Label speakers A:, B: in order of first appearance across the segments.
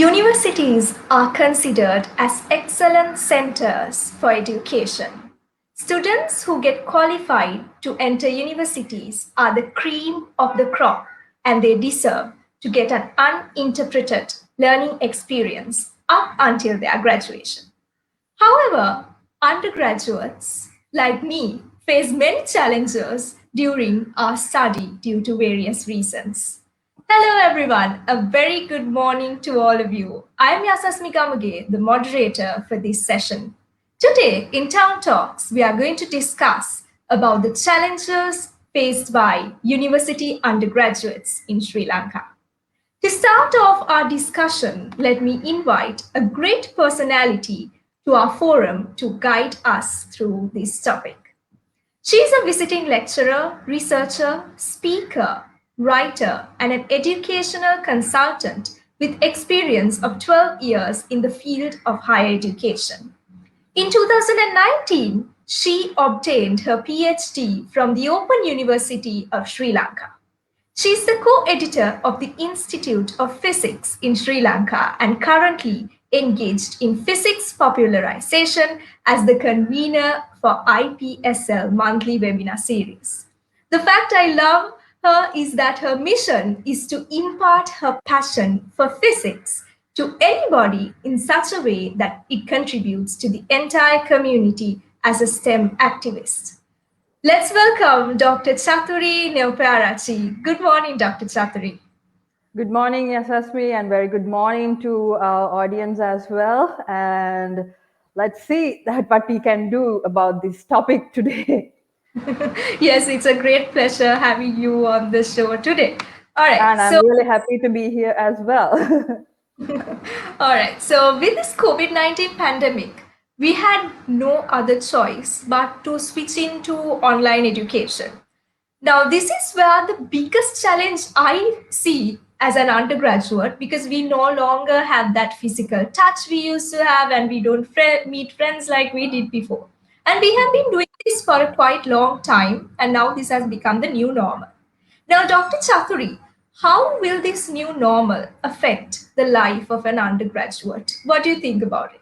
A: Universities are considered as excellent centers for education. Students who get qualified to enter universities are the cream of the crop and they deserve to get an uninterrupted learning experience up until their graduation. However, undergraduates like me face many challenges during our study due to various reasons. Hello, everyone. A very good morning to all of you. I'm Yasasmi Gamage, the moderator for this session. Today, in Town Talks, we are going to discuss about the challenges faced by university undergraduates in Sri Lanka. To start off our discussion, let me invite a great personality to our forum to guide us through this topic. She is a visiting lecturer, researcher, speaker, writer, and an educational consultant with experience of 12 years in the field of higher education. In 2019, she obtained her PhD from the Open University of Sri Lanka. She is the co-editor of the Institute of Physics in Sri Lanka and currently engaged in physics popularization as the convener for IPSL monthly webinar series. The fact I love her is that her mission is to impart her passion for physics to anybody in such a way that it contributes to the entire community as a STEM activist. Let's welcome Dr. Chathurie Nupearachchi. Good morning, Dr. Chathurie.
B: Good morning, Yasasmi, and very good morning to our audience as well. And let's see what we can do about this topic today.
A: Yes, it's a great pleasure having you on the show today. All right.
B: And I'm really happy to be here as well.
A: All right. So with this COVID-19 pandemic, we had no other choice but to switch into online education. Now, this is where the biggest challenge I see as an undergraduate, because we no longer have that physical touch we used to have, and we don't meet friends like we did before. And we have been doing this for a quite long time, and now this has become the new normal. Now, Dr. Chathurie, how will this new normal affect the life of an undergraduate? What do you think about it?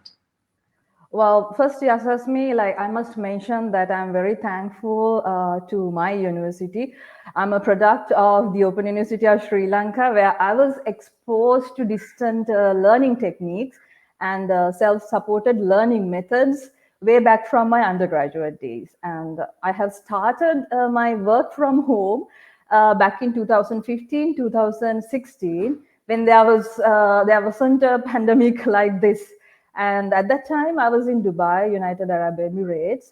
B: Well, first, Yasasmi, I must mention that I'm very thankful to my university. I'm a product of the Open University of Sri Lanka, where I was exposed to distant learning techniques and self-supported learning methods way back from my undergraduate days. And I have started my work from home back in 2015, 2016, when there wasn't a pandemic like this. And at that time, I was in Dubai, United Arab Emirates.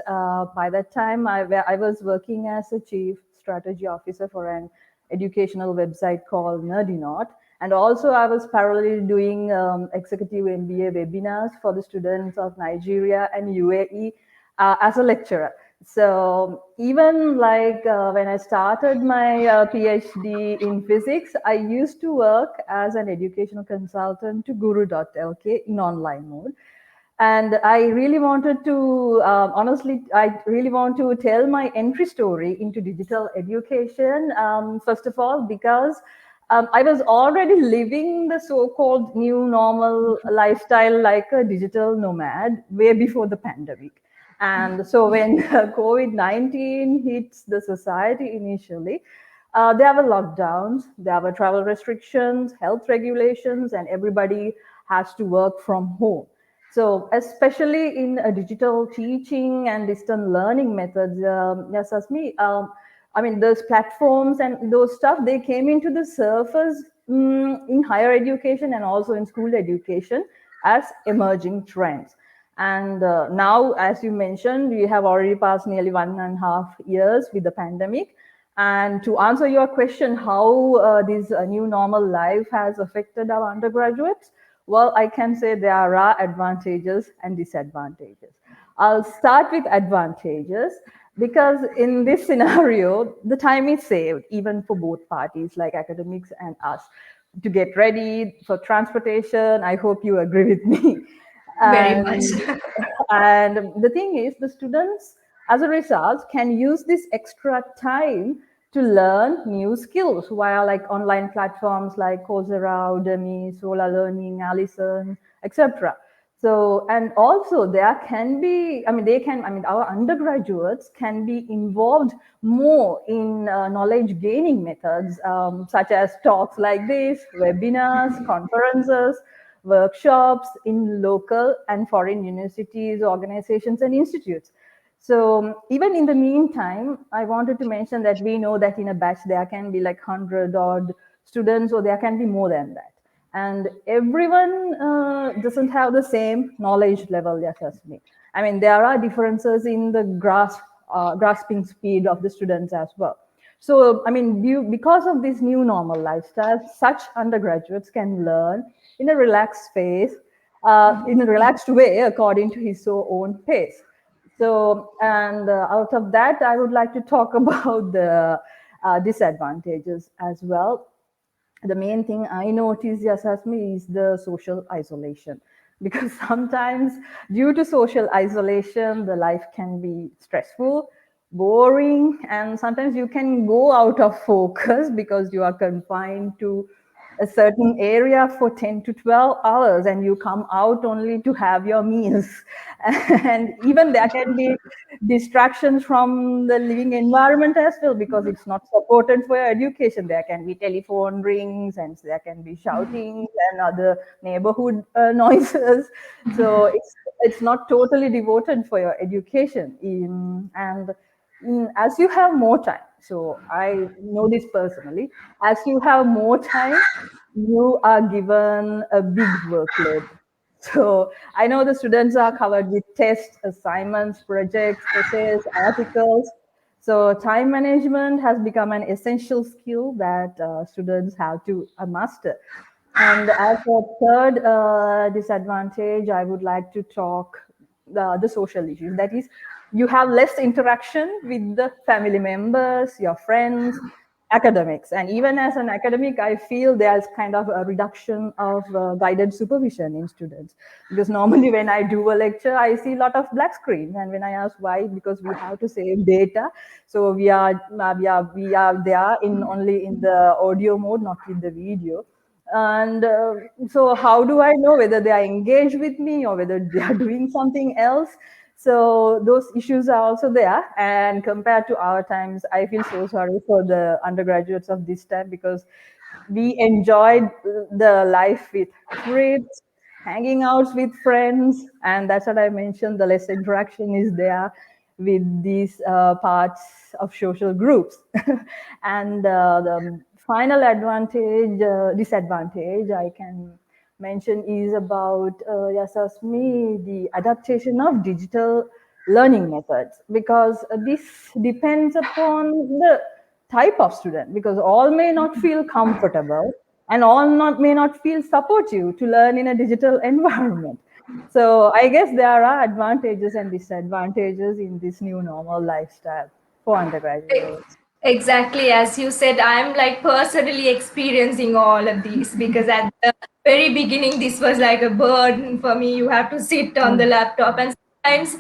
B: By that time, I was working as a chief strategy officer for an educational website called Nerdinaut. And also, I was parallelly doing executive MBA webinars for the students of Nigeria and UAE as a lecturer. So even when I started my PhD in physics, I used to work as an educational consultant to guru.lk in online mode. And I really wanted to, honestly, I really want to tell my entry story into digital education. First of all, because I was already living the so-called new normal lifestyle like a digital nomad way before the pandemic. And so when COVID-19 hits the society initially, there were lockdowns, there were travel restrictions, health regulations, and everybody has to work from home. So especially in digital teaching and distant learning methods, Yasasmi, I mean, those platforms and those stuff, they came into the surface in higher education and also in school education as emerging trends. And now, as you mentioned, we have already passed nearly 1.5 years with the pandemic. And to answer your question, how this new normal life has affected our undergraduates, well, I can say there are advantages and disadvantages. I'll start with advantages because in this scenario, the time is saved, even for both parties, like academics and us, to get ready for transportation. I hope you agree with me.
A: Very much.
B: And the thing is, the students, as a result, can use this extra time to learn new skills via like online platforms like Coursera, Udemy, Solar Learning, Allison, etc. So, and also there can be, our undergraduates can be involved more in knowledge gaining methods, such as talks like this, webinars, conferences, workshops in local and foreign universities, organizations, and institutes. So even in the meantime, I wanted to mention that we know that in a batch there can be like 100 odd students, or there can be more than that. And everyone doesn't have the same knowledge level, just as me. I mean, there are differences in the grasping speed of the students as well. So, I mean, because of this new normal lifestyle, such undergraduates can learn in a relaxed phase, in a relaxed way, according to his own pace. So, and out of that, I would like to talk about the disadvantages as well. The main thing I notice, yes, as me, is the social isolation. Because sometimes, due to social isolation, the life can be stressful, boring, and sometimes you can go out of focus because you are confined to a certain area for 10 to 12 hours, and you come out only to have your meals. And even there can be distractions from the living environment as well, because it's not supported for your education. There can be telephone rings, and there can be shouting and other neighborhood noises. So it's not totally devoted for your education. And as you have more time, so I know this personally, as you have more time, you are given a big workload. So I know the students are covered with tests, assignments, projects, essays, articles. So time management has become an essential skill that students have to master. And as a third disadvantage, I would like to talk the social issues. That is, you have less interaction with the family members, your friends, academics. And even as an academic, I feel there's kind of a reduction of guided supervision in students. Because normally when I do a lecture, I see a lot of black screen. And when I ask why, because we have to save data. So we are there in only in the audio mode, not in the video. And so how do I know whether they are engaged with me or whether they are doing something else? So those issues are also there. And compared to our times, I feel so sorry for the undergraduates of this time, because we enjoyed the life with trips, hanging out with friends, and that's what I mentioned. The less interaction is there with these parts of social groups. And the final disadvantage I can mention is about Yasasmi, the adaptation of digital learning methods, because this depends upon the type of student, because all may not feel comfortable and all may not feel supportive to learn in a digital environment. So I guess there are advantages and disadvantages in this new normal lifestyle for undergraduates.
A: Exactly, as you said, I'm like personally experiencing all of these because at the very beginning, this was like a burden for me. You have to sit on the laptop, and sometimes,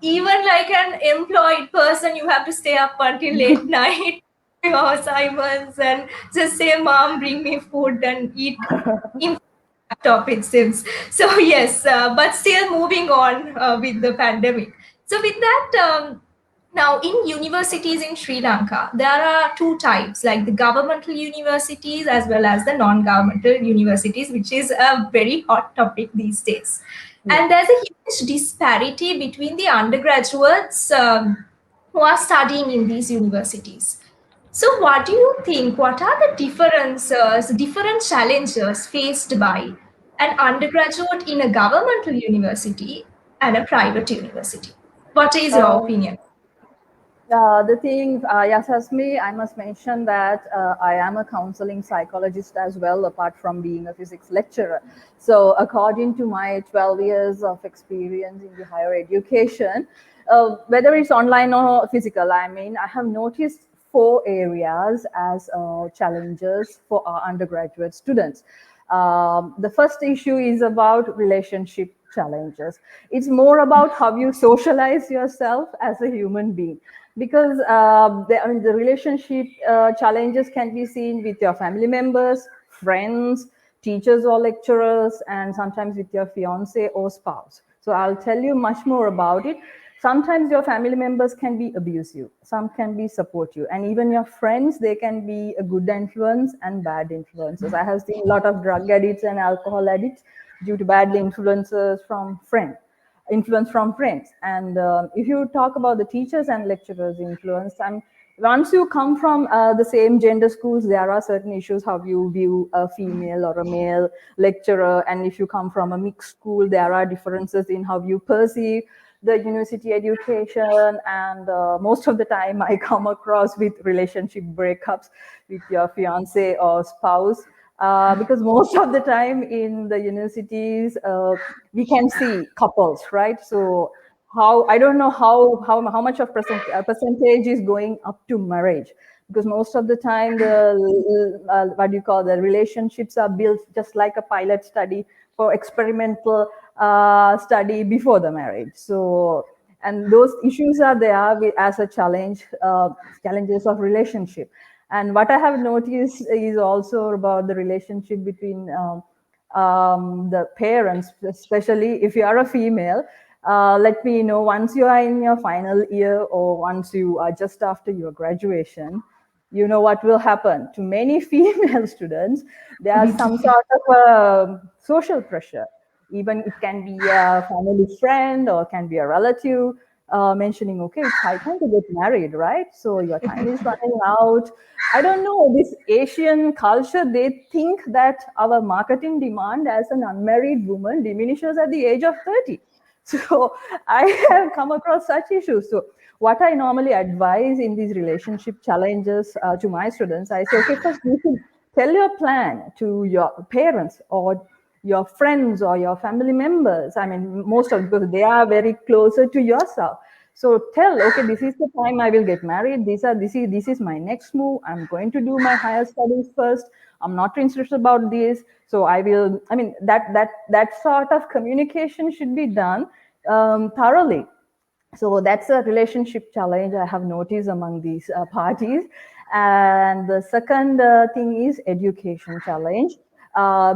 A: even like an employed person, you have to stay up until late night, your assignments, and just say, "Mom, bring me food," and eat in laptop, it seems. So yes, but still moving on with the pandemic. So with that, now in universities in Sri Lanka, there are two types, like the governmental universities as well as the non-governmental universities, which is a very hot topic these days.
B: Yeah.
A: And there's a huge disparity between the undergraduates who are studying in these universities. So, what do you think? What are the differences, different challenges faced by an undergraduate in a governmental university and a private university? What is your
B: Uh,
A: opinion?
B: the thing, yes, as me, I must mention that I am a counseling psychologist as well, apart from being a physics lecturer. So, according to my 12 years of experience in the higher education, whether it's online or physical, I mean, I have noticed four areas as challenges for our undergraduate students. The first issue is about relationship challenges. It's more about how you socialize yourself as a human being. because the relationship challenges can be seen with your family members, friends, teachers or lecturers, and sometimes with your fiance or spouse. So I'll tell you much more about it. Sometimes your family members can be abusive, some can be support you, and even your friends, they can be a good influence and bad influences. I have seen a lot of drug addicts and alcohol addicts due to bad influences from friends, influence from friends. And if you talk about the teachers and lecturers influence, and once you come from the same gender schools, there are certain issues how you view a female or a male lecturer. And if you come from a mixed school, there are differences in how you perceive the university education. And most of the time I come across with relationship breakups with your fiance or spouse, because most of the time in the universities we can see couples, right? So how, I don't know how much of percentage is going up to marriage, because most of the time the what do you call, the relationships are built just like a pilot study for experimental study before the marriage. So, and those issues are there as a challenge, challenges of relationship. And what I have noticed is also about the relationship between the parents, especially if you are a female. Let me know, once you are in your final year or once you are just after your graduation, you know what will happen to many female students. There's some sort of social pressure. Even it can be a family friend or can be a relative mentioning, okay, it's high time to get married, right? So your time is running out. I don't know, this Asian culture, they think that our marketing demand as an unmarried woman diminishes at the age of 30. So I have come across such issues. So what I normally advise in these relationship challenges to my students, I say, okay, first you should tell your plan to your parents or your friends or your family members. I mean, most of, because they are very closer to yourself. So tell, okay, this is the time I will get married. This is my next move. I'm going to do my higher studies first. I'm not interested about this. So I will. I mean, that sort of communication should be done thoroughly. So that's a relationship challenge I have noticed among these parties. And the second thing is education challenge.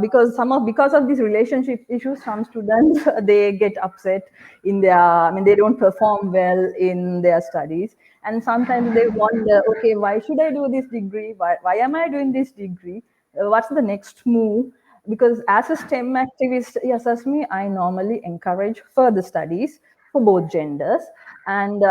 B: Because of these relationship issues, some students they get upset in their, I mean, they don't perform well in their studies, and sometimes they wonder, okay, why should I do this degree? Why am I doing this degree? What's the next move? Because as a STEM activist, yes, as me, I normally encourage further studies for both genders. And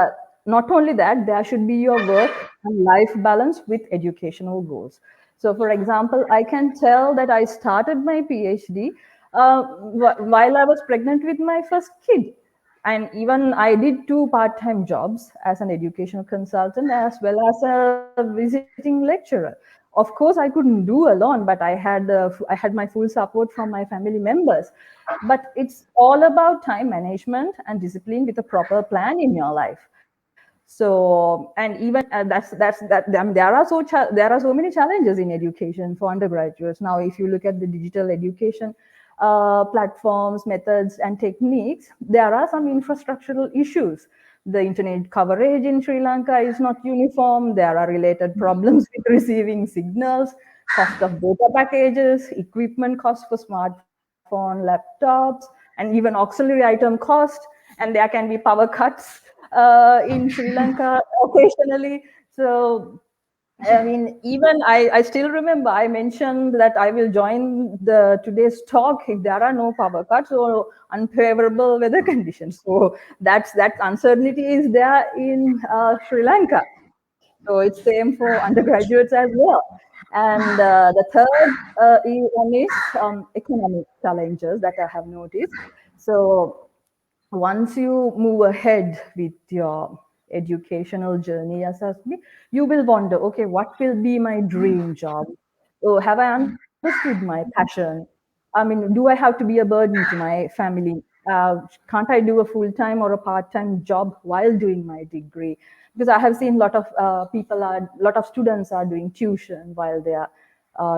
B: not only that, there should be your work and life balance with educational goals. So, for example, I can tell that I started my PhD while I was pregnant with my first kid. And even I did 2 part-time jobs as an educational consultant as well as a visiting lecturer. Of course, I couldn't do alone, but I had my full support from my family members. But it's all about time management and discipline with a proper plan in your life. So, and even there are so many challenges in education for undergraduates. Now, if you look at the digital education platforms, methods, and techniques, there are some infrastructural issues. The internet coverage in Sri Lanka is not uniform. There are related problems with receiving signals, cost of data packages, equipment cost for smartphone, laptops, and even auxiliary item cost. And there can be power cuts in Sri Lanka occasionally. So I mean, even I still remember I mentioned that I will join the today's talk if there are no power cuts or unfavorable weather conditions. So that uncertainty is there in Sri Lanka. So it's same for undergraduates as well. And the third one is economic challenges that I have noticed. So once you move ahead with your educational journey as me, you will wonder, okay, what will be my dream job? Oh, have I understood my passion? I mean, do I have to be a burden to my family? Can't I do a full-time or a part-time job while doing my degree? Because I have seen a lot of students are doing tuition while they are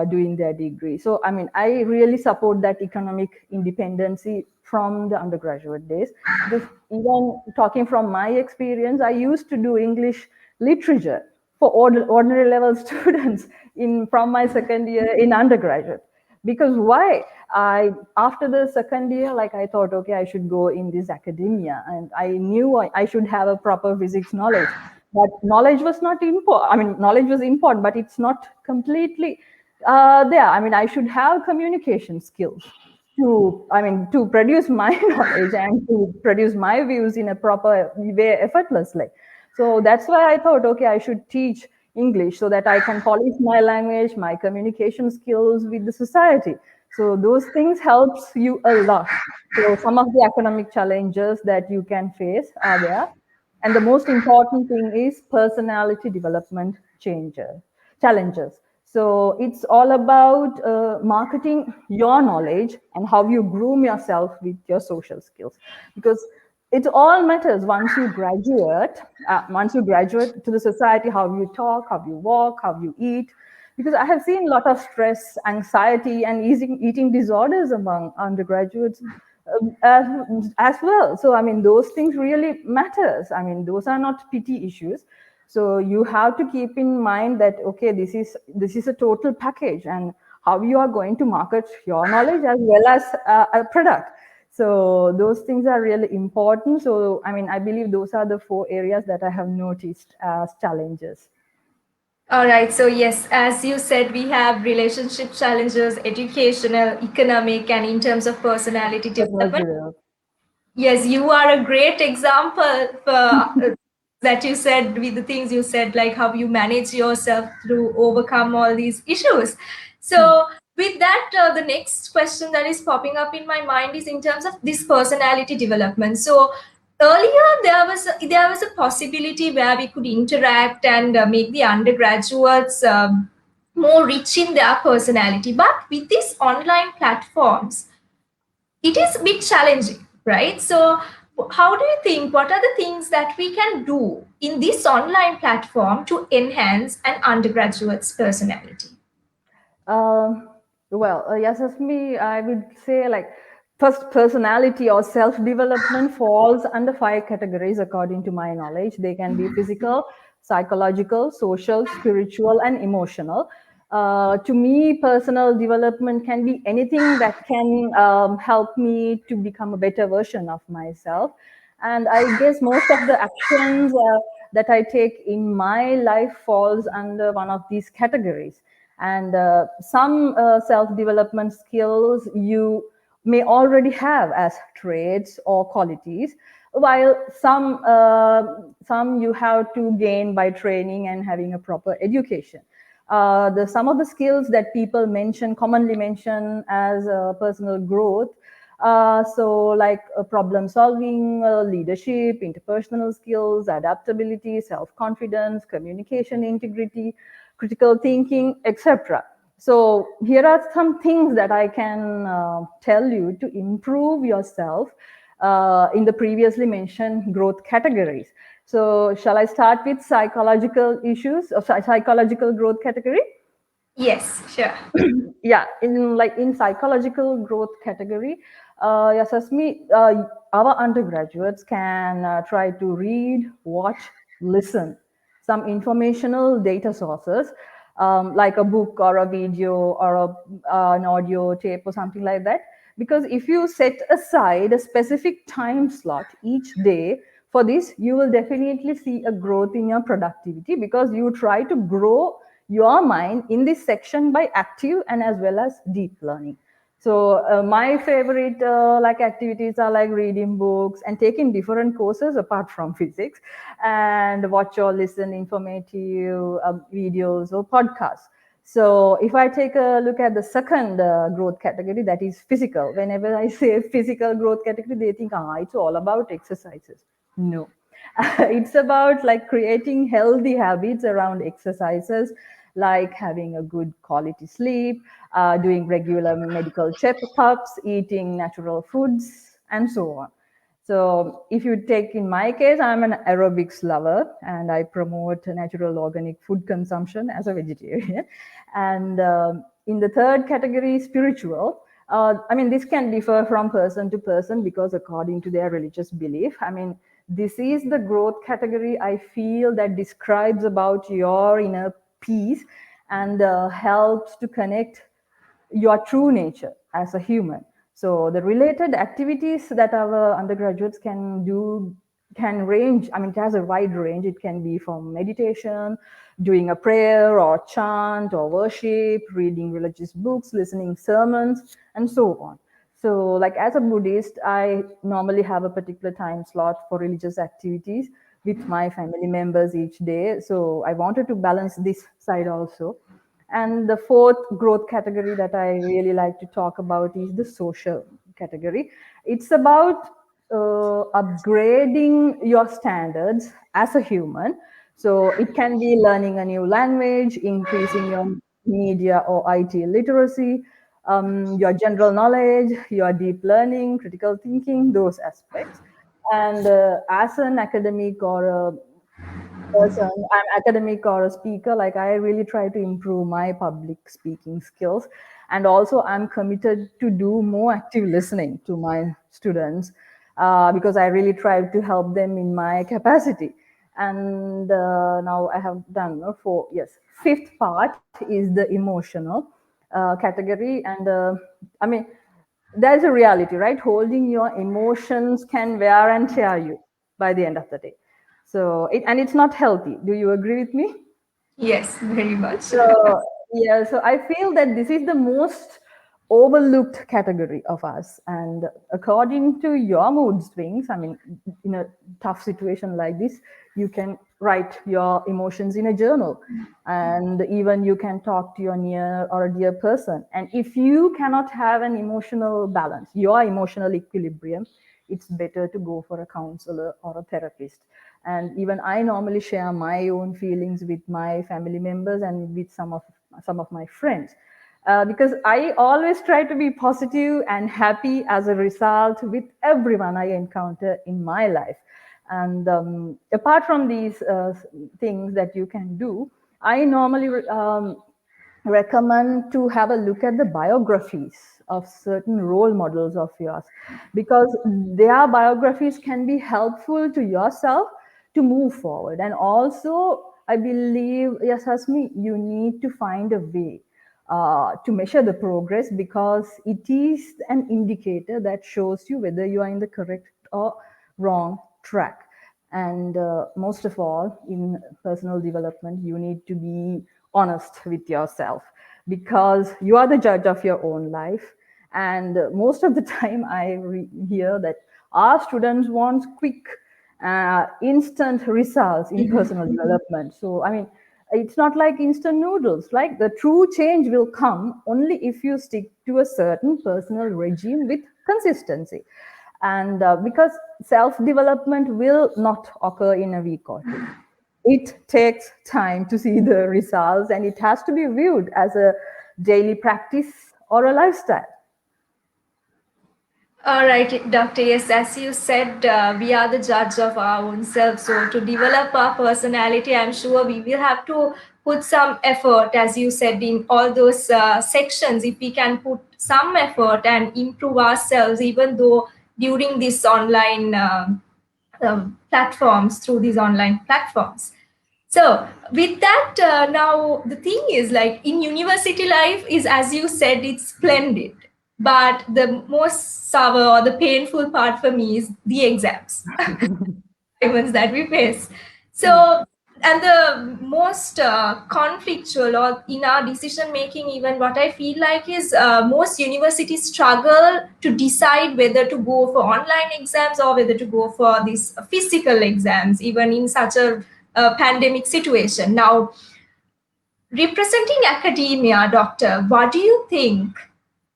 B: doing their degree. So, I mean, I really support that economic independency from the undergraduate days, because even talking from my experience, I used to do English literature for ordinary level students in from my second year in undergraduate. Because why? I after the second year, like I thought, okay, I should go in this academia, and I knew I should have a proper physics knowledge. But knowledge was not important. I mean, knowledge was important, but it's not completely there. I mean, I should have communication skills to, I mean, to produce my knowledge and to produce my views in a proper way, effortlessly. So that's why I thought, okay, I should teach English so that I can polish my language, my communication skills with the society. So those things helps you a lot. So some of the academic challenges that you can face are there. And the most important thing is personality development challenges. So it's all about marketing your knowledge and how you groom yourself with your social skills, because it all matters once you graduate. Once you graduate to the society, how you talk, how you walk, how you eat. Because I have seen a lot of stress, anxiety, and eating disorders among undergraduates as well. So I mean, those things really matters. I mean, those are not petty issues. So you have to keep in mind that, okay, this is a total package, and how you are going to market your knowledge as well as a product. So those things are really important. So I mean, I believe those are the four areas that I have noticed as challenges.
A: All right. So yes, as you said, we have relationship challenges, educational, economic, and in terms of personality
B: Personal
A: development.
B: growth.
A: Yes, you are a great example for that you said with the things you said, like how you manage yourself to overcome all these issues. So, with that, the next question that is popping up in my mind is in terms of this personality development. So, earlier there was a possibility where we could interact and make the undergraduates more rich in their personality, but with these online platforms it is a bit challenging, right? So, how do you think? What are the things that we can do in this online platform to enhance an undergraduate's personality?
B: Um, well, yes, as me, I would say like first personality or self development falls under five categories according to my knowledge. They can be physical, psychological, social, spiritual, and emotional. To me, personal development can be anything that can help me to become a better version of myself. And I guess most of the actions that I take in my life falls under one of these categories. And some self-development skills you may already have as traits or qualities, while some you have to gain by training and having a proper education. Some of the skills that people commonly mention as personal growth, so like problem solving, leadership, interpersonal skills, adaptability, self-confidence, communication integrity, critical thinking, etc. So here are some things that I can tell you to improve yourself in the previously mentioned growth categories. So shall I start with psychological issues or psychological growth category?
A: Yes, sure.
B: Yeah, in psychological growth category, yes, as me, our undergraduates can try to read, watch, listen some informational data sources, like a book or a video or an audio tape or something like that. Because if you set aside a specific time slot each day for this, you will definitely see a growth in your productivity, because you try to grow your mind in this section by active and as well as deep learning. So my favorite like activities are like reading books and taking different courses apart from physics, and watch or listen informative videos or podcasts. So if I take a look at the second growth category, that is physical. Whenever I say physical growth category, they think, it's all about exercises. No. It's about like creating healthy habits around exercises, like having a good quality sleep, doing regular medical checkups, eating natural foods, and so on. So if you take in my case, I'm an aerobics lover and I promote natural organic food consumption as a vegetarian. And in the third category, spiritual. I mean, this can differ from person to person because according to their religious belief. I mean, this is the growth category I feel that describes about your inner peace and helps to connect your true nature as a human. So the related activities that our undergraduates can do can range. I mean, it has a wide range. It can be from meditation, doing a prayer or chant or worship, reading religious books, listening sermons, and so on. So, like as a Buddhist, I normally have a particular time slot for religious activities with my family members each day. So, I wanted to balance this side also. And the fourth growth category that I really like to talk about is the social category. It's about upgrading your standards as a human. So it can be learning a new language, increasing your media or IT literacy, your general knowledge, your deep learning, critical thinking, those aspects. And as an academic or a person, I'm academic or a speaker, like I really try to improve my public speaking skills. And also, I'm committed to do more active listening to my students because I really try to help them in my capacity. And now I have done four, yes. Fifth part is the emotional category. And I mean, there's a reality, right? Holding your emotions can wear and tear you by the end of the day. So, and it's not healthy. Do you agree with me?
A: Yes, very much.
B: So, yeah, so I feel that this is the most overlooked category of us. And according to your mood swings, I mean, in a tough situation like this, you can write your emotions in a journal. And even you can talk to your near or a dear person. And if you cannot have an emotional balance, your emotional equilibrium, it's better to go for a counselor or a therapist. And even I normally share my own feelings with my family members and with some of my friends. Because I always try to be positive and happy as a result with everyone I encounter in my life. And apart from these things that you can do, I normally recommend to have a look at the biographies of certain role models of yours, because their biographies can be helpful to yourself to move forward. And also, I believe, yes, Hasmi, you need to find a way to measure the progress, because it is an indicator that shows you whether you are in the correct or wrong track. And most of all, in personal development, you need to be honest with yourself, because you are the judge of your own life. And most of the time, I hear that our students want quick, instant results in personal development. So, I mean, it's not like instant noodles. Like, the true change will come only if you stick to a certain personal regime with consistency. And because self development will not occur in a week or two, it takes time to see the results, and it has to be viewed as a daily practice or a lifestyle.
A: All right, Dr. Yes, as you said, we are the judge of our own self. So, to develop our personality, I'm sure we will have to put some effort, as you said, in all those sections. If we can put some effort and improve ourselves, even though during this online platforms, through these online platforms. So with that, now the thing is, like, in university life is, as you said, it's splendid. But the most sour or the painful part for me is the exams, ones that we face. So, and the most conflictual or in our decision making, even what I feel like is most universities struggle to decide whether to go for online exams or whether to go for these physical exams, even in such a pandemic situation. Now, representing academia, doctor, what do you think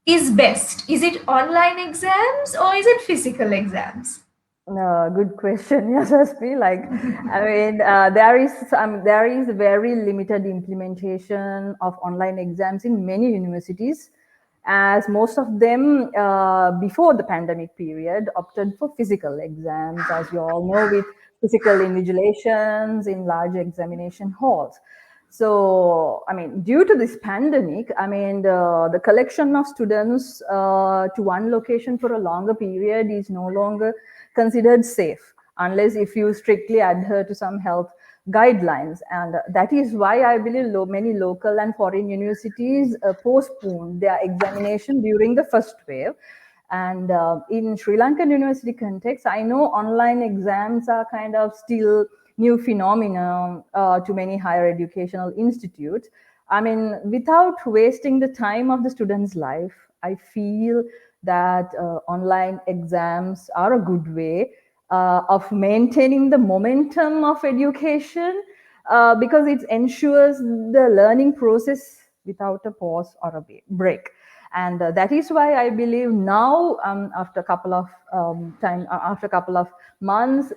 A: is best? Is it online exams or is it physical exams?
B: Good question. Yes, Aspi. Like, I mean, there is very limited implementation of online exams in many universities, as most of them before the pandemic period opted for physical exams, as you all know, with physical invigilations in large examination halls. So, I mean, due to this pandemic, I mean, the collection of students to one location for a longer period is no longer considered safe unless if you strictly adhere to some health guidelines. And that is why I believe many local and foreign universities postponed their examination during the first wave. And in Sri Lankan university context, I know online exams are kind of still new phenomenon to many higher educational institutes. I mean, without wasting the time of the student's life, I feel that online exams are a good way of maintaining the momentum of education because it ensures the learning process without a pause or a break. And that is why I believe now, after a couple of after a couple of months,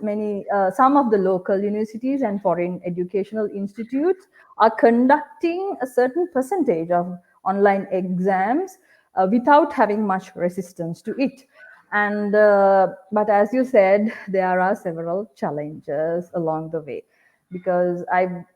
B: some of the local universities and foreign educational institutes are conducting a certain percentage of online exams without having much resistance to it. And but as you said, there are several challenges along the way, because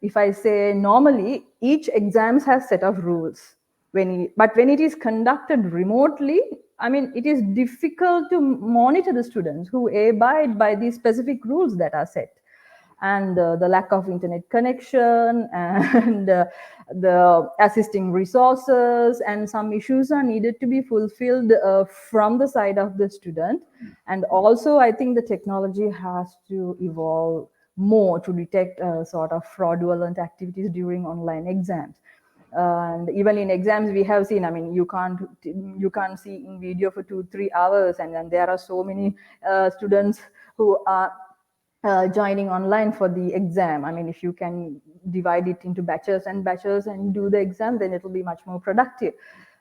B: if I say normally each exams has set of rules, but when it is conducted remotely, I mean, it is difficult to monitor the students who abide by these specific rules that are set. And the lack of internet connection and the assisting resources and some issues are needed to be fulfilled from the side of the student. And also, I think the technology has to evolve more to detect sort of fraudulent activities during online exams. And even in exams we have seen, I mean, you can't see in video for 2-3 hours, and then there are so many students who are joining online for the exam. I mean, if you can divide it into batches and batches and do the exam, then it will be much more productive.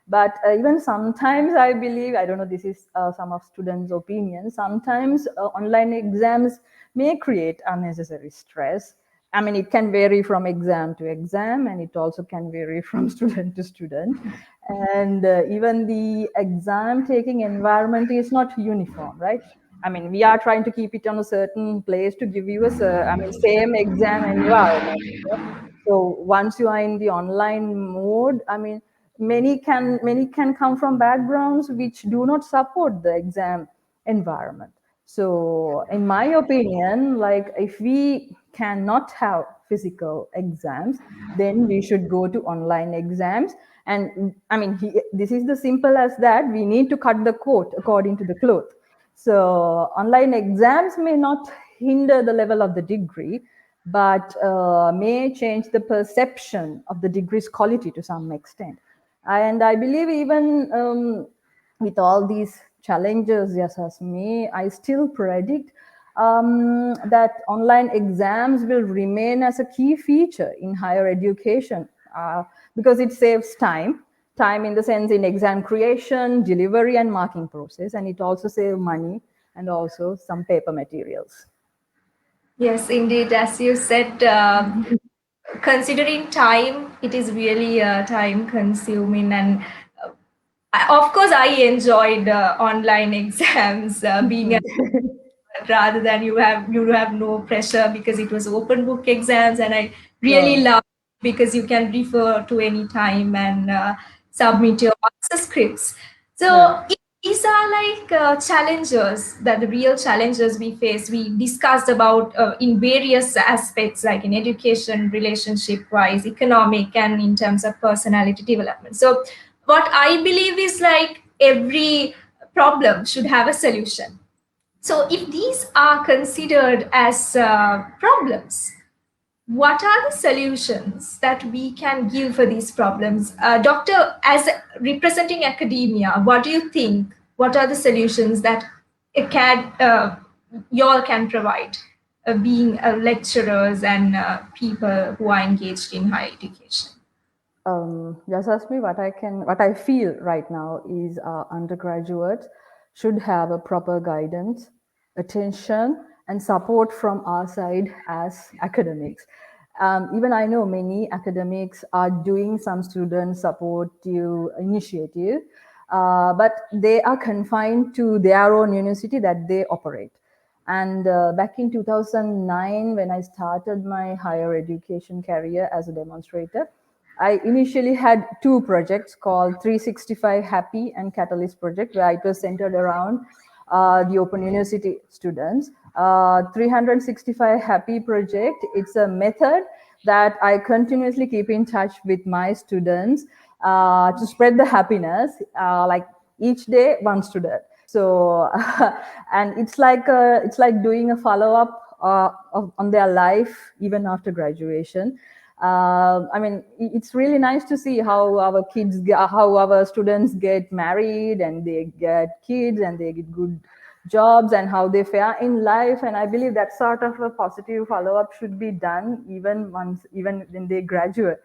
B: But even sometimes I believe, I don't know, this is some of students' opinion, sometimes online exams may create unnecessary stress. I mean, it can vary from exam to exam, and it also can vary from student to student. And even the exam taking environment is not uniform, right? I mean, we are trying to keep it on a certain place to give you same exam environment. So once you are in the online mode, I mean, many can come from backgrounds which do not support the exam environment. So in my opinion, like, if we cannot have physical exams, then we should go to online exams. And I mean, this is the simple as that. We need to cut the coat according to the cloth. So online exams may not hinder the level of the degree, but may change the perception of the degree's quality to some extent. And I believe even with all these challenges, yes, as me, I still predict that online exams will remain as a key feature in higher education because it saves time in the sense in exam creation, delivery, and marking process, and it also saves money and also some paper materials.
A: Yes, indeed. As you said, considering time, it is really time consuming. And of course, I enjoyed online exams being a rather than you have no pressure because it was open book exams, and I really
B: Sure.
A: love because you can refer to any time and submit your answer scripts. So
B: Yeah.
A: these are like challenges, that the real challenges we face, we discussed about in various aspects, like in education, relationship wise, economic, and in terms of personality development. So what I believe is, like, every problem should have a solution. So, if these are considered as problems, what are the solutions that we can give for these problems? Doctor, as representing academia, what do you think? What are the solutions that y'all can provide, being lecturers and people who are engaged in higher education?
B: Just ask me what I feel right now is undergraduates should have a proper guidance, attention, and support from our side as academics. Even I know many academics are doing some student supportive initiative, but they are confined to their own university that they operate. And back in 2009, when I started my higher education career as a demonstrator, I initially had two projects called 365 Happy and Catalyst project, where it was centered around the Open University students. 365 Happy project, it's a method that I continuously keep in touch with my students to spread the happiness, like each day one student. So, and it's like doing a follow up on their life even after graduation. I mean, it's really nice to see how our how our students get married and they get kids and they get good jobs and how they fare in life. And I believe that sort of a positive follow up should be done even when they graduate.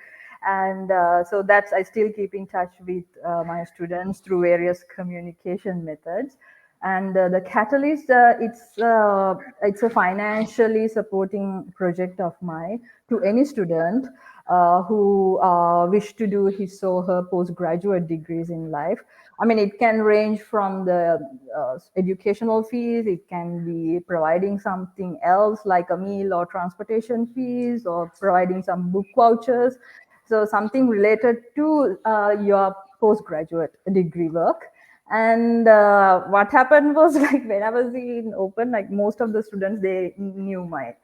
B: And so that's, I still keep in touch with my students through various communication methods. And the Catalyst, it's a financially supporting project of mine to any student who wish to do his or her postgraduate degrees in life. I mean, it can range from the educational fees, it can be providing something else like a meal or transportation fees, or providing some book vouchers. So something related to your postgraduate degree work. And what happened was, like, when I was in Open, like most of the students, they knew my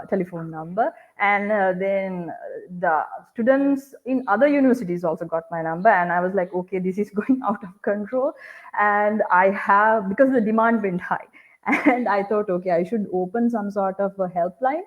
B: telephone number, and then the students in other universities also got my number, and I was like, okay, this is going out of control. And I have, because the demand went high, and I thought, okay, I should open some sort of a helpline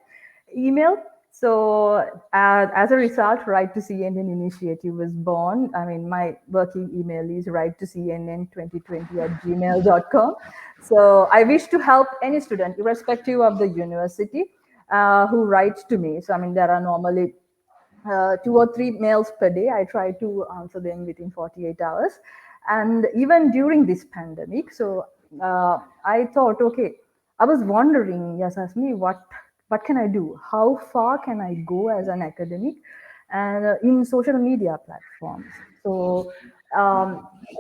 B: email. So as a result, Right to CNN initiative was born. I mean, my working email is right to cnn2020@gmail.com. So I wish to help any student, irrespective of the university, who writes to me. So I mean, there are normally 2 or 3 mails per day. I try to answer them within 48 hours. And even during this pandemic, so I thought, okay, I was wondering, yes, ask me, what can I do? How far can I go as an academic and in social media platforms? So,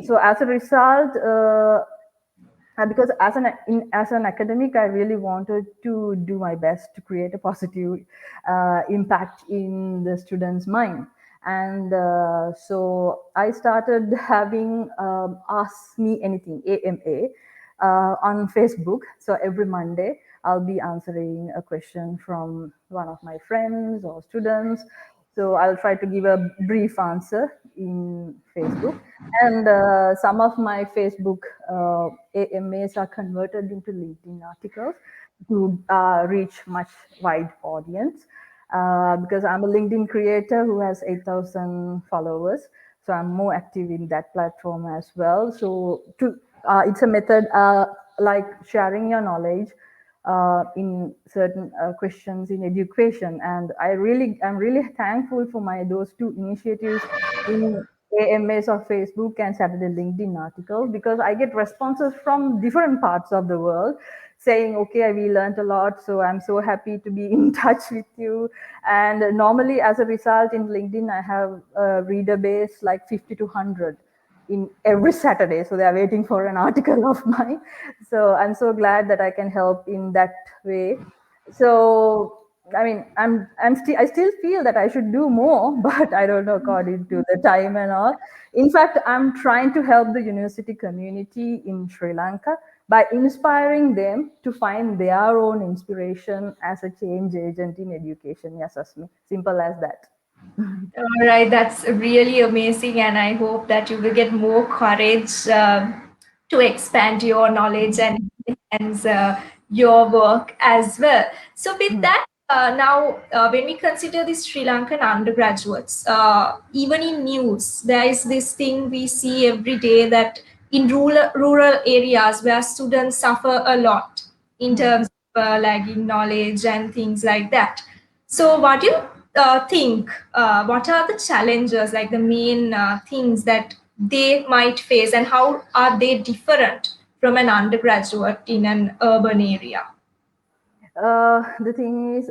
B: so as a result, because as an academic, I really wanted to do my best to create a positive impact in the students' mind. And so I started having Ask Me Anything, AMA, on Facebook. So every Monday, I'll be answering a question from one of my friends or students. So I'll try to give a brief answer in Facebook. And some of my Facebook AMAs are converted into LinkedIn articles to reach much wide audience. Because I'm a LinkedIn creator who has 8,000 followers. So I'm more active in that platform as well. So it's a method like sharing your knowledge in certain questions in education. And I'm really thankful for my those two initiatives in AMAs of Facebook and Saturday LinkedIn articles, because I get responses from different parts of the world saying, okay, we learned a lot, so I'm so happy to be in touch with you. And normally, as a result, in LinkedIn, I have a reader base like 50 to 100 in every Saturday. So they are waiting for an article of mine. So I'm so glad that I can help in that way. So I mean, I still feel that I should do more, but I don't know, according to the time and all. In fact, I'm trying to help the university community in Sri Lanka by inspiring them to find their own inspiration as a change agent in education. Yes, Asmi. Simple as that.
A: All right, that's really amazing, and I hope that you will get more courage to expand your knowledge and enhance your work as well. So, with that, now when we consider the Sri Lankan undergraduates, even in news, there is this thing we see every day that in rural areas where students suffer a lot in terms of lagging knowledge and things like that. So, what do you think? What are the challenges, like the main things that they might face, and how are they different from an undergraduate in an urban area?
B: The thing is,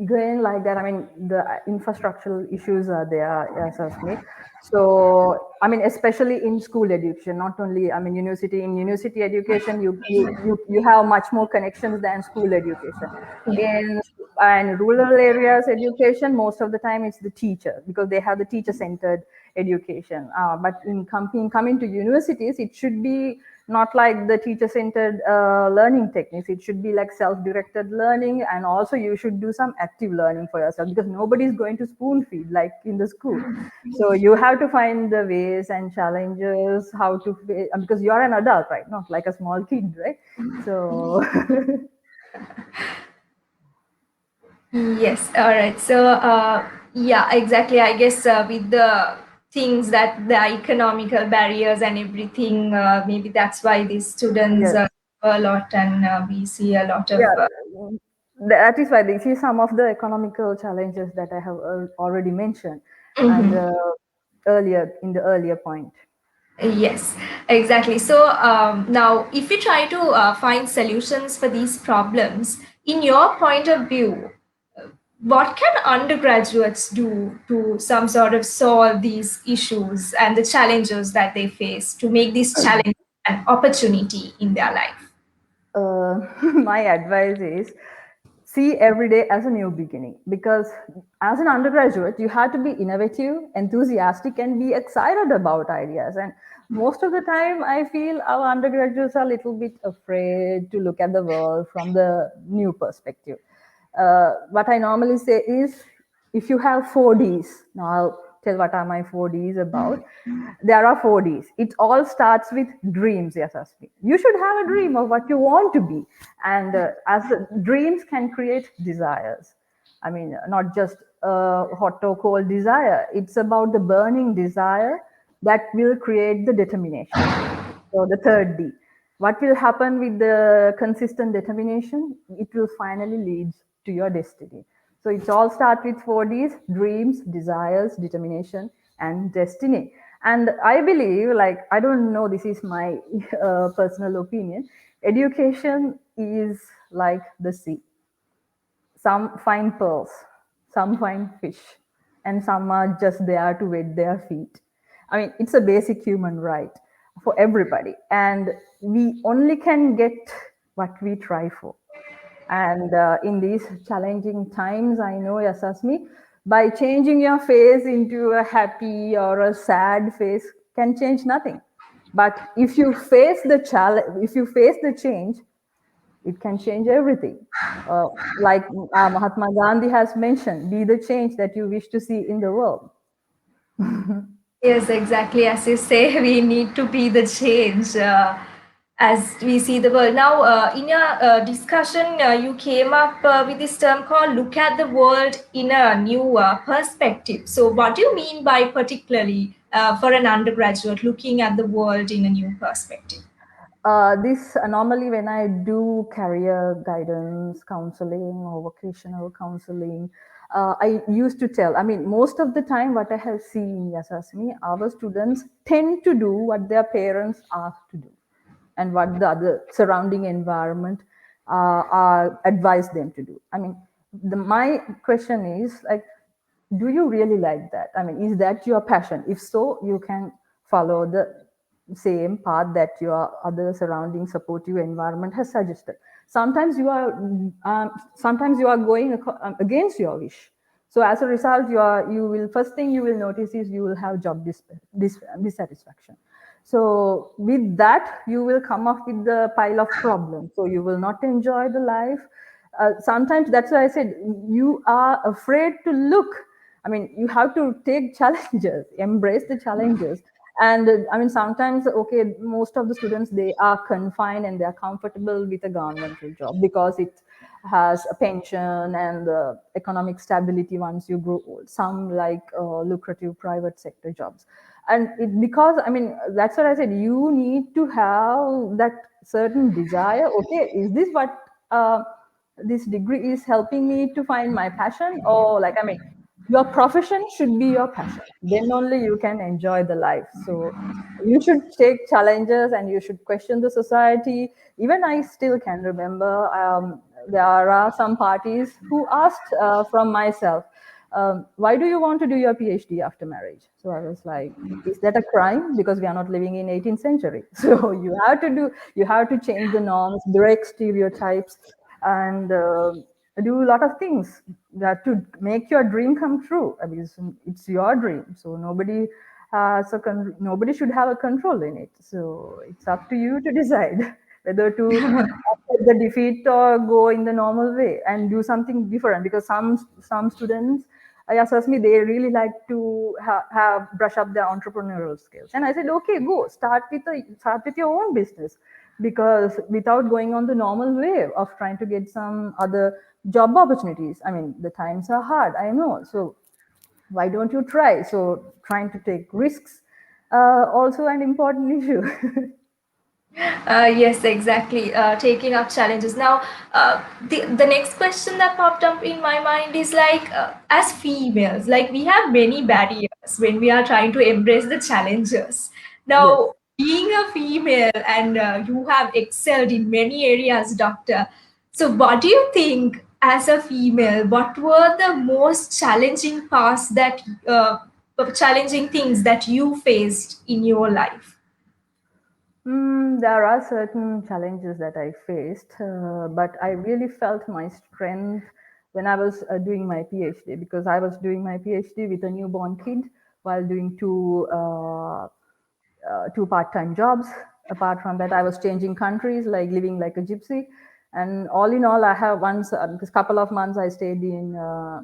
B: again, like that, I mean, the infrastructural issues are there, as of me. So, I mean, especially in school education, not only, I mean, in university education, you have much more connections than school education. In and rural areas education, most of the time it's the teacher, because they have the teacher centered education. But coming to universities, it should be not like the teacher centered learning techniques. It should be like self directed learning, and also you should do some active learning for yourself, because nobody is going to spoon feed like in the school. So you have to find the ways and challenges how to because you are an adult, right? Not like a small kid, right? So
A: Yes, all right. So, yeah, exactly. I guess with the things that the economical barriers and everything, maybe that's why these students
B: yes,
A: a lot, and we see a lot of.
B: yeah, that is why this is some of the economical challenges that I have already mentioned, and
A: Mhm.
B: earlier in the earlier point.
A: Yes, exactly. So now, if we try to find solutions for these problems, in your point of view, what can undergraduates do to some sort of solve these issues and the challenges that they face to make this challenge an opportunity in their life?
B: My advice is see every day as a new beginning, because as an undergraduate you have to be innovative, enthusiastic, and be excited about ideas. And most of the time I feel our undergraduates are a little bit afraid to look at the world from the new perspective. What I normally say is, if you have 4Ds, now I'll tell what are my 4Ds about. There are 4Ds. It all starts with dreams, yes, Asmi. You should have a dream of what you want to be. And dreams can create desires. I mean, not just a hot or cold desire. It's about the burning desire that will create the determination. So the third D. What will happen with the consistent determination? It will finally lead to your destiny. So it's all start with 4Ds: dreams, desires, determination, and destiny. And I believe, like, I don't know, this is my personal opinion. Education is like the sea. Some find pearls, some find fish, and some are just there to wet their feet. I mean, it's a basic human right for everybody, and we only can get what we try for. And in these challenging times, I know, Yasasmi, by changing your face into a happy or a sad face can change nothing. But if you face the challenge, if you face the change, it can change everything. Uh, like Mahatma Gandhi has mentioned, be the change that you wish to see in the world.
A: Yes, exactly. As you say, we need to be the change as we see the world. Now, in your discussion, you came up with this term called look at the world in a new perspective. So, what do you mean by particularly for an undergraduate looking at the world in a new perspective?
B: This normally when I do career guidance counseling or vocational counseling, I used to tell. I mean, most of the time, what I have seen, Yasasmi, our students tend to do what their parents ask to do, and what the other surrounding environment advise them to do. I mean, my question is like, do you really like that? I mean, is that your passion? If so, you can follow the same path that your other surrounding supportive environment has suggested. Sometimes you are going against your wish. So as a result, you will first thing you will notice is you will have job dissatisfaction. So with that, you will come up with the pile of problems. So you will not enjoy the life. Sometimes that's why I said you are afraid to look. I mean, you have to take challenges, embrace the challenges. And I mean, sometimes, okay, most of the students, they are confined and they are comfortable with a governmental job because it has a pension and economic stability once you grow old. Some like lucrative private sector jobs. And because, I mean, that's what I said, you need to have that certain desire. Okay, is this what this degree is helping me to find my passion? Or like, I mean, your profession should be your passion, then only you can enjoy the life. So you should take challenges and you should question the society. Even I still can remember, there are some parties who asked from myself, why do you want to do your PhD after marriage? So I was like, is that a crime? Because we are not living in 18th century. So you have to change the norms, break stereotypes, and do a lot of things that to make your dream come true. I mean, it's your dream, so nobody should have a control in it. So it's up to you to decide whether to accept the defeat or go in the normal way and do something different. Because some students, yes, asked me, they really like to have brush up their entrepreneurial skills, and I said, okay, go start with your own business, because without going on the normal way of trying to get some other job opportunities, I mean, the times are hard, I know. So why don't you try? So trying to take risks, also an important issue.
A: Yes, exactly. Taking up challenges. Now, the next question that popped up in my mind is like, as females, like we have many barriers when we are trying to embrace the challenges.
B: Yes.
A: Now, being a female and you have excelled in many areas, doctor. So, what do you think as a female? What were the most challenging parts challenging things that you faced in your life?
B: There are certain challenges that I faced, but I really felt my strength when I was doing my PhD, because I was doing my PhD with a newborn kid while doing two part-time jobs. Apart from that, I was changing countries, like living like a gypsy. And all in all, I have once, this couple of months, I stayed in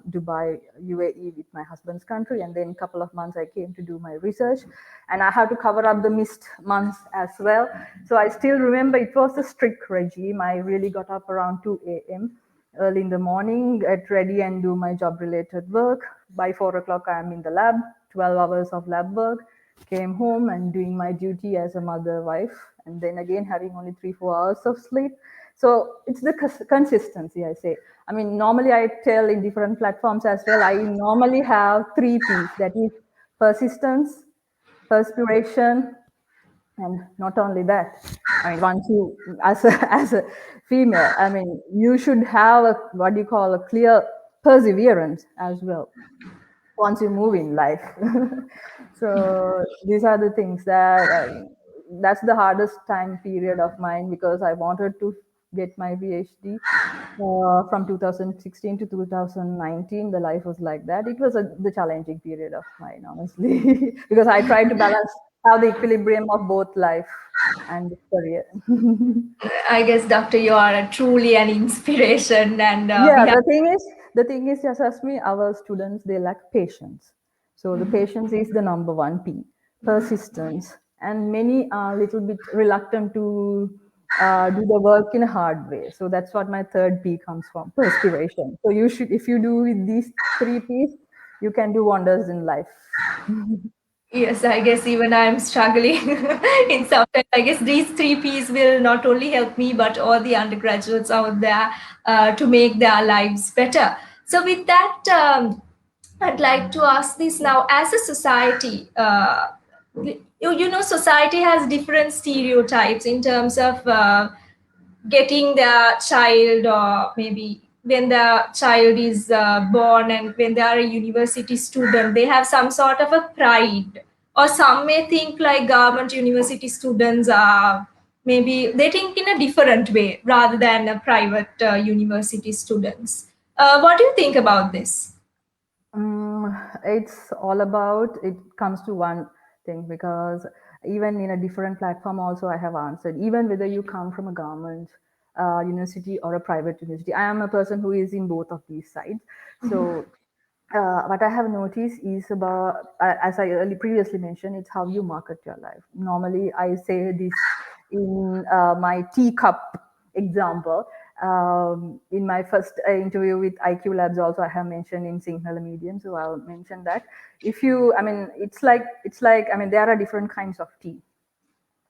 B: Dubai, UAE, with my husband's country, and then a couple of months I came to do my research, and I had to cover up the missed months as well. So I still remember it was a strict regime. I really got up around 2 a.m. early in the morning, get ready and do my job-related work. By 4 o'clock, I am in the lab, 12 hours of lab work. Came home and doing my duty as a mother, wife, and then again having only 3-4 hours of sleep. So it's the consistency, I say. I mean, normally I tell in different platforms as well, I normally have 3 P's, that is persistence, perspiration, and not only that, I mean, once you, as a, as a female, I mean, you should have a, what do you call, a clear perseverance as well once you move in life. So these are the things that that's the hardest time period of mine, because I wanted to get my PhD from 2016 to 2019. The life was like that. It was the challenging period of mine, honestly, because I tried to balance, have the equilibrium of both life and career.
A: I guess, Doctor, you are truly an inspiration, and we
B: Yeah,
A: have.
B: the thing is, just as me, our students, they lack patience. So the patience is the number one P, persistence, and many are a little bit reluctant to do the work in a hard way. So that's what my third P comes from, perspiration. So you should, if you do with these 3 Ps, you can do wonders in life.
A: Yes, I guess even I'm struggling in sometimes. I guess these three P's will not only help me, but all the undergraduates out there to make their lives better. So, with that, I'd like to ask this now. As a society, you know, society has different stereotypes in terms of getting their child, or maybe when the child is born and when they are a university student, they have some sort of a pride, or some may think like government university students are, maybe they think in a different way rather than a private university students. What do you think about this?
B: It's all about, it comes to one thing, because even in a different platform also I have answered, even whether you come from a government university or a private university, I am a person who is in both of these sides. So what I have noticed is about, as I previously mentioned, it's how you market your life. Normally, I say this in my teacup example. In my first interview with IQ Labs, also I have mentioned in Sinhala medium, so I'll mention that. If you, I mean, it's like, I mean, there are different kinds of tea.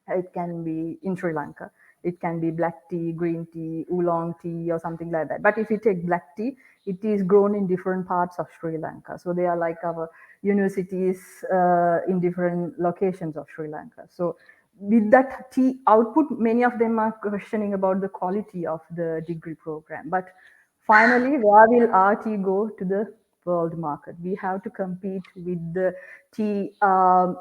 B: It can be in Sri Lanka. It can be black tea, green tea, oolong tea, or something like that. But if you take black tea, it is grown in different parts of Sri Lanka. So they are like our universities in different locations of Sri Lanka. So with that tea output, many of them are questioning about the quality of the degree program. But finally, where will our tea go to the world market? We have to compete with the tea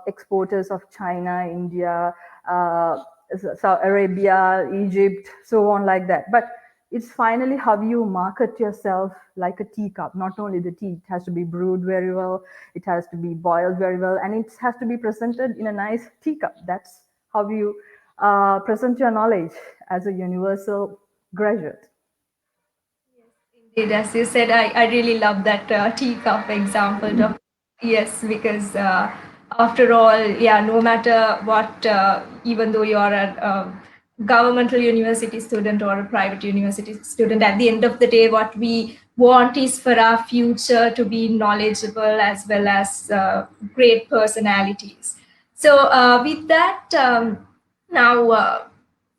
B: exporters of China, India, Saudi Arabia, Egypt, so on like that. But it's finally how you market yourself like a teacup. Not only the tea, it has to be brewed very well, it has to be boiled very well, and it has to be presented in a nice teacup. That's how you present your knowledge as a universal graduate.
A: Indeed, as you said, I really love that teacup example, Doctor. Yes, because after all, yeah, no matter what, even though you are a governmental university student or a private university student, at the end of the day, what we want is for our future to be knowledgeable as well as great personalities. So, with that, now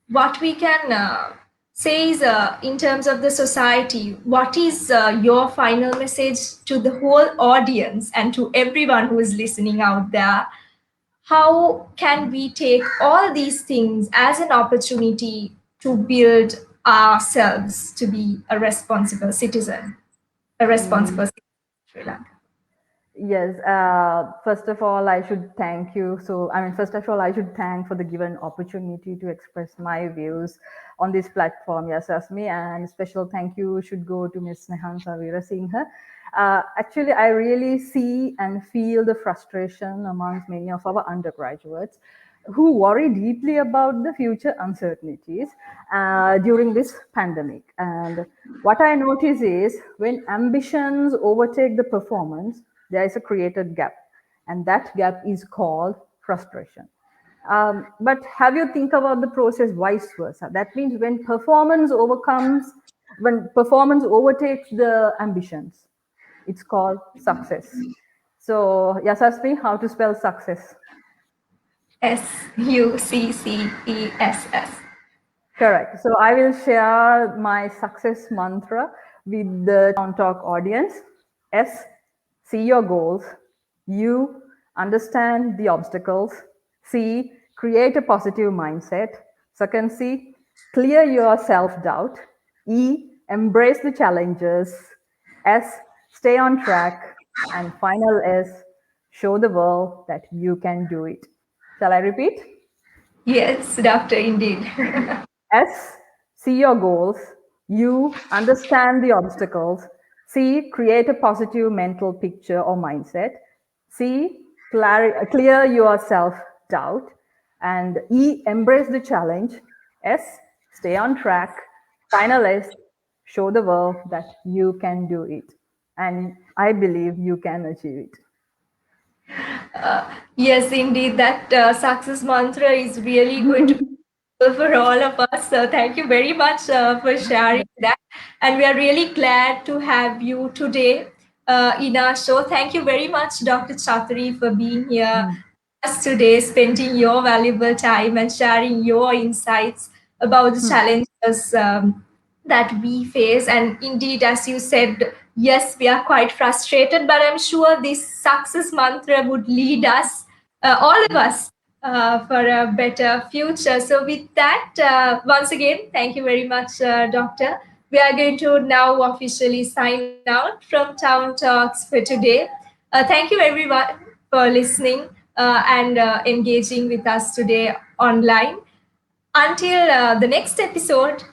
A: what we can say is, in terms of the society, what is your final message to the whole audience and to everyone who is listening out there? How can we take all these things as an opportunity to build ourselves to be a responsible citizen, a responsible
B: Mm.
A: citizen of Sri Lanka?
B: Yes, first of all, I should thank you. So, I mean, first of all, I should thank for the given opportunity to express my views on this platform, Yes Asmi, and special thank you should go to Ms. Nehan Savira Singh. Actually, I really see and feel the frustration amongst many of our undergraduates who worry deeply about the future uncertainties during this pandemic. And what I notice is when ambitions overtake the performance, there is a created gap, and that gap is called frustration. But have you think about the process vice versa? That means when performance overtakes the ambitions, it's called success. So, Yasasvi, how to spell success?
A: Success.
B: Correct. So I will share my success mantra with the Town Talk audience. S, see your goals. U, understand the obstacles. C, create a positive mindset. Second C, clear your self doubt. E, embrace the challenges. S, stay on track. And final S, show the world that you can do it. Shall I repeat?
A: Yes, doctor, indeed.
B: S, see your goals. U, understand the obstacles. C, create a positive mental picture or mindset. C, clear your self doubt. And E, embrace the challenge. S, stay on track. Final S, show the world that you can do it. And I believe you can achieve it.
A: Yes, indeed, that success mantra is really going to be helpful for all of us. So thank you very much for sharing that. And we are really glad to have you today in our show. Thank you very much, Dr. Chathurie, for being here us today, spending your valuable time and sharing your insights about the challenges that we face. And indeed, as you said, yes, we are quite frustrated, but I'm sure this success mantra would lead us, all of us, for a better future. So, with that, once again, thank you very much, Doctor. We are going to now officially sign out from Town Talks for today. Thank you, everyone, for listening and engaging with us today online. Until the next episode,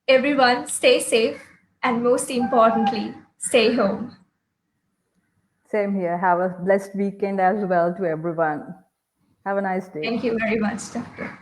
A: everyone stay safe and most importantly, stay home.
B: Same here. Have a blessed weekend as well to everyone. Have a nice day.
A: Thank you very much, Doctor.